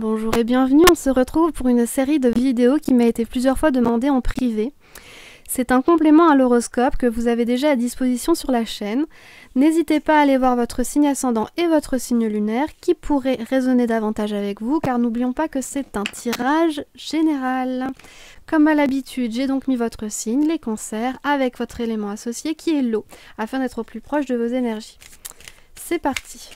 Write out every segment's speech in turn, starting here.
Bonjour et bienvenue, on se retrouve pour une série de vidéos qui m'a été plusieurs fois demandée en privé. C'est un complément à l'horoscope que vous avez déjà à disposition sur la chaîne. N'hésitez pas à aller voir votre signe ascendant et votre signe lunaire qui pourrait résonner davantage avec vous car n'oublions pas que c'est un tirage général. Comme à l'habitude, j'ai donc mis votre signe, les cancers, avec votre élément associé qui est l'eau, afin d'être au plus proche de vos énergies. C'est parti!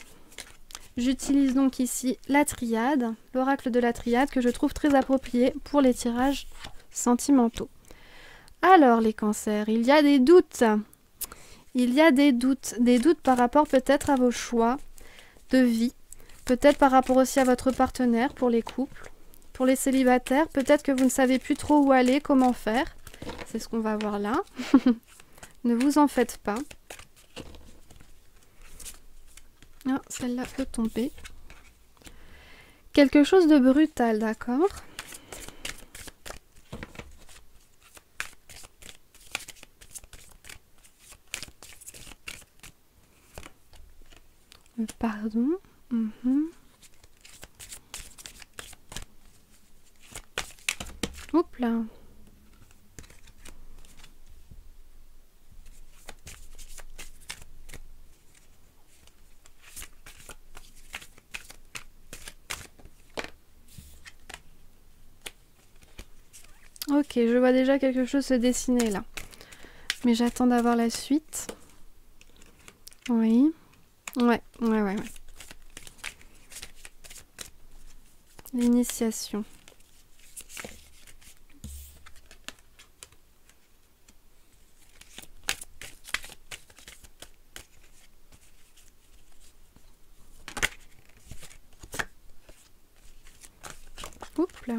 J'utilise donc ici la triade, l'oracle de la triade que je trouve très approprié pour les tirages sentimentaux. Alors les cancers, il y a des doutes. Il y a des doutes par rapport peut-être à vos choix de vie, peut-être par rapport aussi à votre partenaire pour les couples, pour les célibataires, peut-être que vous ne savez plus trop où aller, comment faire. C'est ce qu'on va voir là. Ne vous en faites pas. Ah, celle-là peut tomber. Quelque chose de brutal, d'accord? Pardon. Hop là. Ok, je vois déjà quelque chose se dessiner là. Mais j'attends d'avoir la suite. Oui. Ouais. L'initiation. Hop là.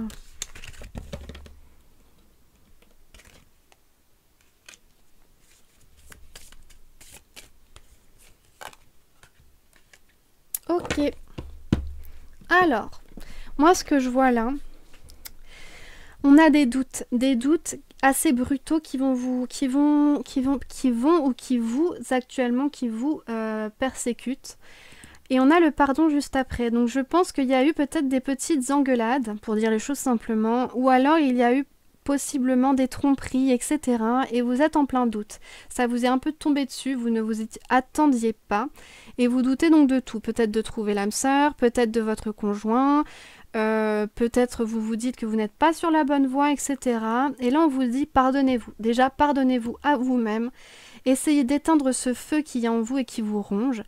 Ok. Alors, moi ce que je vois là, on a des doutes assez brutaux qui vous actuellement persécutent. Et on a le pardon juste après. Donc je pense qu'il y a eu peut-être des petites engueulades, pour dire les choses simplement, ou alors il y a eu possiblement des tromperies, etc. Et vous êtes en plein doute. Ça vous est un peu tombé dessus, vous ne vous y attendiez pas. Et vous doutez donc de tout. Peut-être de trouver l'âme sœur, peut-être de votre conjoint, peut-être vous vous dites que vous n'êtes pas sur la bonne voie, etc. Et là on vous dit pardonnez-vous. Déjà pardonnez-vous à vous-même. Essayez d'éteindre ce feu qui est en vous et qui vous ronge.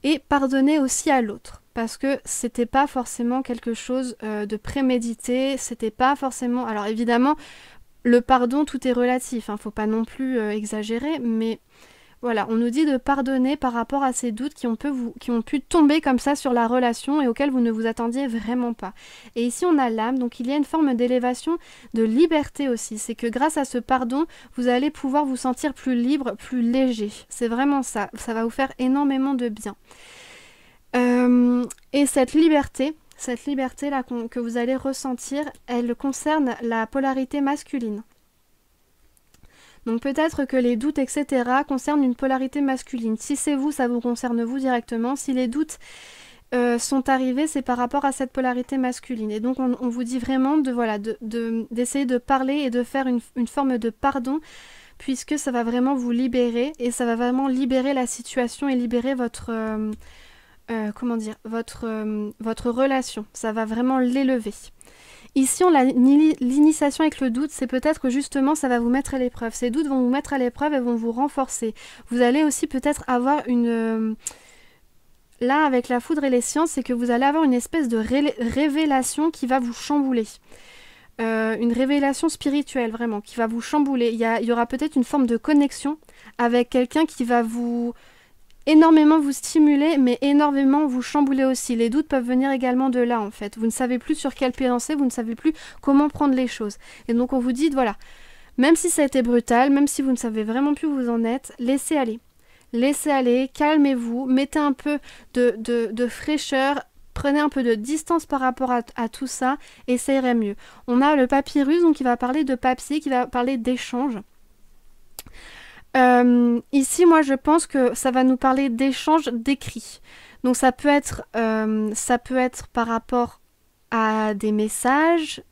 Et pardonnez aussi à l'autre. Parce que c'était pas forcément quelque chose de prémédité, c'était pas forcément... Alors évidemment, le pardon, tout est relatif, hein, faut pas non plus exagérer, mais voilà, on nous dit de pardonner par rapport à ces doutes qui ont pu tomber comme ça sur la relation et auxquels vous ne vous attendiez vraiment pas. Et ici, on a l'âme, donc il y a une forme d'élévation, de liberté aussi. C'est que grâce à ce pardon, vous allez pouvoir vous sentir plus libre, plus léger. C'est vraiment ça, ça va vous faire énormément de bien. Et cette liberté là que vous allez ressentir, elle concerne la polarité masculine. Donc peut-être que les doutes, etc. concernent une polarité masculine. Si c'est vous, ça vous concerne vous directement. Si les doutes sont arrivés, c'est par rapport à cette polarité masculine. Et donc on vous dit vraiment d'essayer de parler et de faire une forme de pardon, puisque ça va vraiment vous libérer et ça va vraiment libérer la situation et libérer votre relation. Ça va vraiment l'élever. Ici, l'initiation avec le doute, c'est peut-être que justement, ça va vous mettre à l'épreuve. Ces doutes vont vous mettre à l'épreuve et vont vous renforcer. Vous allez aussi peut-être avoir une... Là, avec la foudre et les sciences, c'est que vous allez avoir une espèce de révélation qui va vous chambouler. Une révélation spirituelle, vraiment, qui va vous chambouler. Il y aura peut-être une forme de connexion avec quelqu'un qui va énormément vous stimuler, mais énormément vous chambouler aussi. Les doutes peuvent venir également de là, en fait. Vous ne savez plus sur quel pied danser, vous ne savez plus comment prendre les choses. Et donc, on vous dit, voilà, même si ça a été brutal, même si vous ne savez vraiment plus où vous en êtes, laissez aller. Laissez aller, calmez-vous, mettez un peu de fraîcheur, prenez un peu de distance par rapport à tout ça, et ça irait mieux. On a le papyrus, donc qui va parler de papier, qui va parler d'échange. Ici, moi, je pense que ça va nous parler d'échange d'écrits. Donc, ça peut être par rapport à des messages,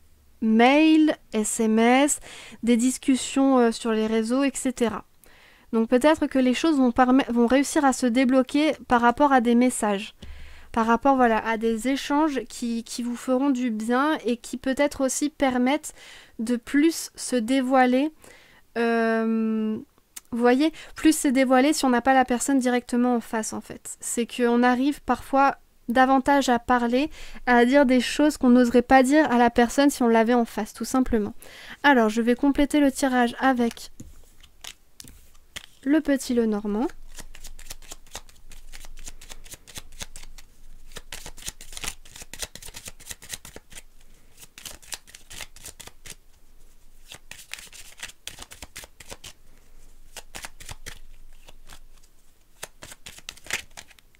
mails, SMS, des discussions sur les réseaux, etc. Donc peut-être que les choses vont réussir à se débloquer par rapport à des messages, par rapport voilà, à des échanges qui vous feront du bien et qui peut-être aussi permettent de plus se dévoiler. Vous voyez, plus se dévoiler si on n'a pas la personne directement en face en fait. C'est qu'on arrive parfois davantage à parler, à dire des choses qu'on n'oserait pas dire à la personne si on l'avait en face, tout simplement. Alors, je vais compléter le tirage avec le petit Lenormand.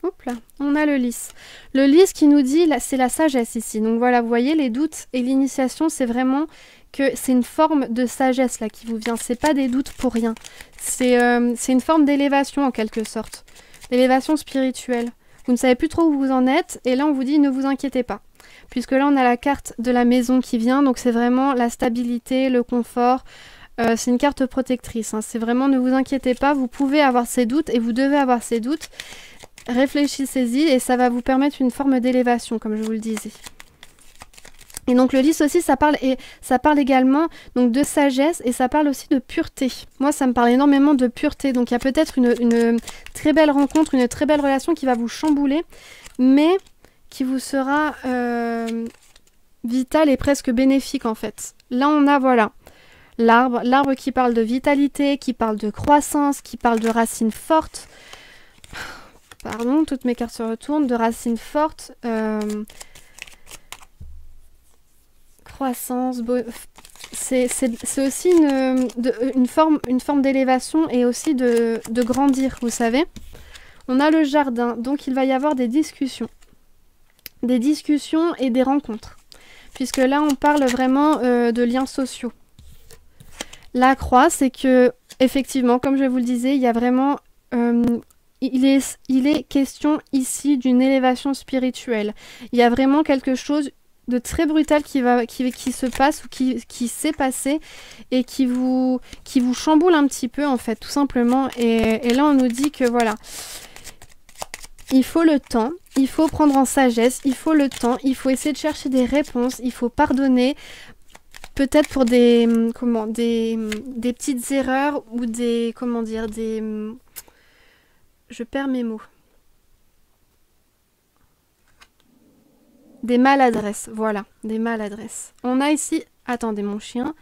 Hop là, on a le lys. Le lys qui nous dit, c'est la sagesse ici. Donc voilà, vous voyez, les doutes et l'initiation, c'est vraiment que c'est une forme de sagesse là qui vous vient. C'est pas des doutes pour rien. C'est une forme d'élévation en quelque sorte. D'élévation spirituelle. Vous ne savez plus trop où vous en êtes et là on vous dit ne vous inquiétez pas. Puisque là on a la carte de la maison qui vient, donc c'est vraiment la stabilité, le confort. C'est une carte protectrice. Hein. C'est vraiment ne vous inquiétez pas, vous pouvez avoir ces doutes et vous devez avoir ces doutes. Réfléchissez-y et ça va vous permettre une forme d'élévation, comme je vous le disais. Et donc le lys aussi, ça parle également donc, de sagesse et ça parle aussi de pureté. Moi, ça me parle énormément de pureté. Donc il y a peut-être une très belle rencontre, une très belle relation qui va vous chambouler, mais qui vous sera vitale et presque bénéfique en fait. Là, on a, voilà, l'arbre qui parle de vitalité, qui parle de croissance, qui parle de racines fortes. Pardon, toutes mes cartes se retournent, de racines fortes, croissance, c'est aussi une forme d'élévation et aussi de grandir, vous savez. On a le jardin, donc il va y avoir des discussions et des rencontres, puisque là on parle vraiment de liens sociaux. La croix, c'est que, effectivement, comme je vous le disais, il y a vraiment... Il est question ici d'une élévation spirituelle. Il y a vraiment quelque chose de très brutal qui se passe ou qui s'est passé et qui vous chamboule un petit peu en fait, tout simplement. Et là, on nous dit que voilà, il faut le temps, il faut prendre en sagesse, il faut le temps, il faut essayer de chercher des réponses, il faut pardonner. Peut-être pour des petites erreurs ou je perds mes mots. Des maladresses, voilà, des maladresses. On a ici, attendez mon chien,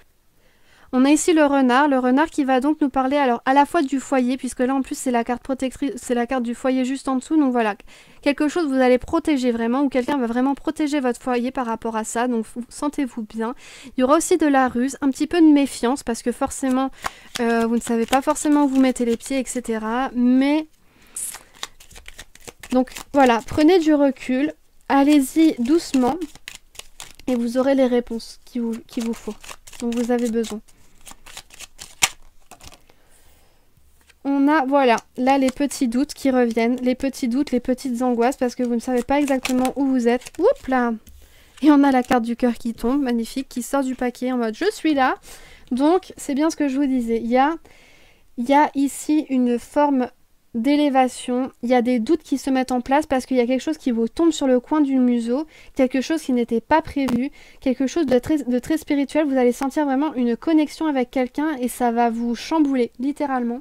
on a ici le renard qui va donc nous parler alors à la fois du foyer, puisque là en plus c'est la carte protectrice, c'est la carte du foyer juste en dessous, donc voilà, quelque chose vous allez protéger vraiment, ou quelqu'un va vraiment protéger votre foyer par rapport à ça, donc sentez-vous bien. Il y aura aussi de la ruse, un petit peu de méfiance, parce que forcément, vous ne savez pas forcément où vous mettez les pieds, etc. Mais... Donc voilà, prenez du recul, allez-y doucement et vous aurez les réponses qu'il vous faut, dont vous avez besoin. On a, voilà, là les petits doutes qui reviennent, les petits doutes, les petites angoisses parce que vous ne savez pas exactement où vous êtes. Oups là! Et on a la carte du cœur qui tombe, magnifique, qui sort du paquet en mode je suis là. Donc c'est bien ce que je vous disais, il y a ici une forme d'élévation, il y a des doutes qui se mettent en place parce qu'il y a quelque chose qui vous tombe sur le coin du museau, quelque chose qui n'était pas prévu, quelque chose de très spirituel, vous allez sentir vraiment une connexion avec quelqu'un et ça va vous chambouler, littéralement.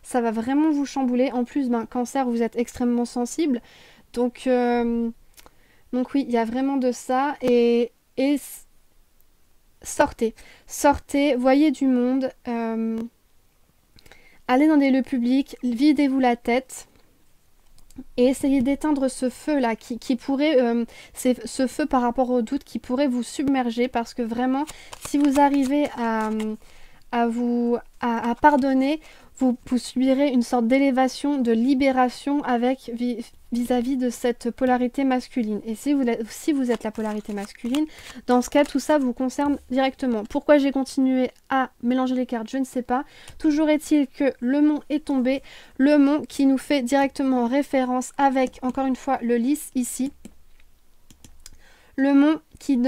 Ça va vraiment vous chambouler. En plus, Cancer, vous êtes extrêmement sensible. Donc oui, il y a vraiment de ça. Et sortez, voyez du monde. Allez dans des lieux publics, videz-vous la tête et essayez d'éteindre ce feu-là qui pourrait, ce feu par rapport au doute qui pourrait vous submerger parce que vraiment, si vous arrivez à pardonner, vous subirez une sorte d'élévation, de libération avec vis-à-vis de cette polarité masculine. Et si vous êtes la polarité masculine, dans ce cas, tout ça vous concerne directement. Pourquoi j'ai continué à mélanger les cartes, je ne sais pas. Toujours est-il que le mont est tombé, le mont qui nous fait directement référence avec, encore une fois, le lys ici. Le mot qui,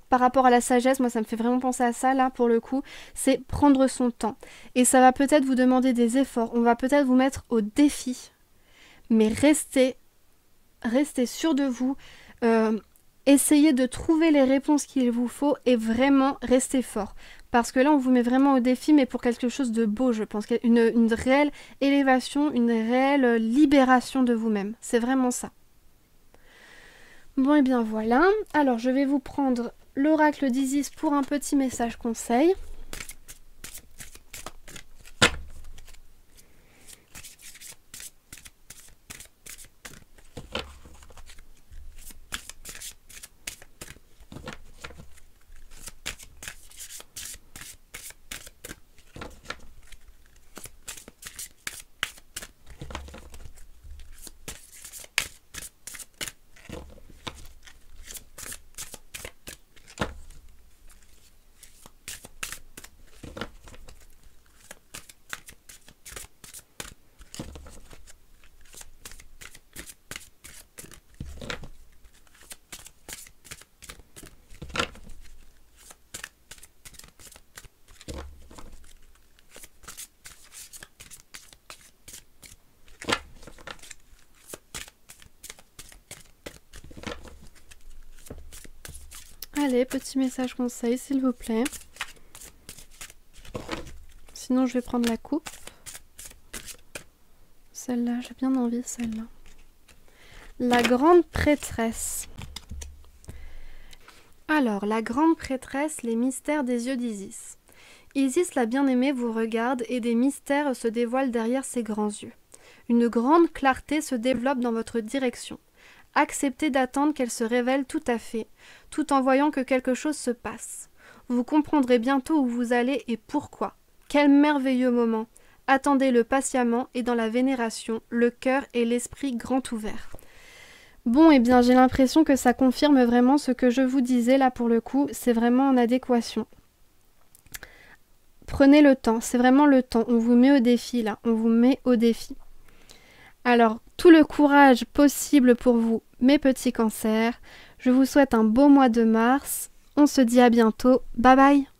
par rapport à la sagesse, moi ça me fait vraiment penser à ça là pour le coup, c'est prendre son temps. Et ça va peut-être vous demander des efforts, on va peut-être vous mettre au défi, mais restez sûr de vous, essayez de trouver les réponses qu'il vous faut et vraiment restez fort. Parce que là on vous met vraiment au défi, mais pour quelque chose de beau, je pense, une réelle élévation, une réelle libération de vous-même, c'est vraiment ça. Bon et bien voilà, alors je vais vous prendre l'oracle d'Isis pour un petit message conseil. Allez, petit message conseil s'il vous plaît. Sinon je vais prendre la coupe. Celle-là, j'ai bien envie celle-là. La grande prêtresse. Alors, la grande prêtresse, les mystères des yeux d'Isis. Isis la bien-aimée vous regarde et des mystères se dévoilent derrière ses grands yeux. Une grande clarté se développe dans votre direction. Acceptez d'attendre qu'elle se révèle tout à fait, tout en voyant que quelque chose se passe. Vous comprendrez bientôt où vous allez et pourquoi. Quel merveilleux moment! Attendez-le patiemment et dans la vénération, le cœur et l'esprit grand ouverts. Bon, eh bien, j'ai l'impression que ça confirme vraiment ce que je vous disais là pour le coup, c'est vraiment en adéquation. Prenez le temps, c'est vraiment le temps, on vous met au défi là, on vous met au défi. Alors, tout le courage possible pour vous, mes petits cancers. Je vous souhaite un beau mois de mars. On se dit à bientôt. Bye bye!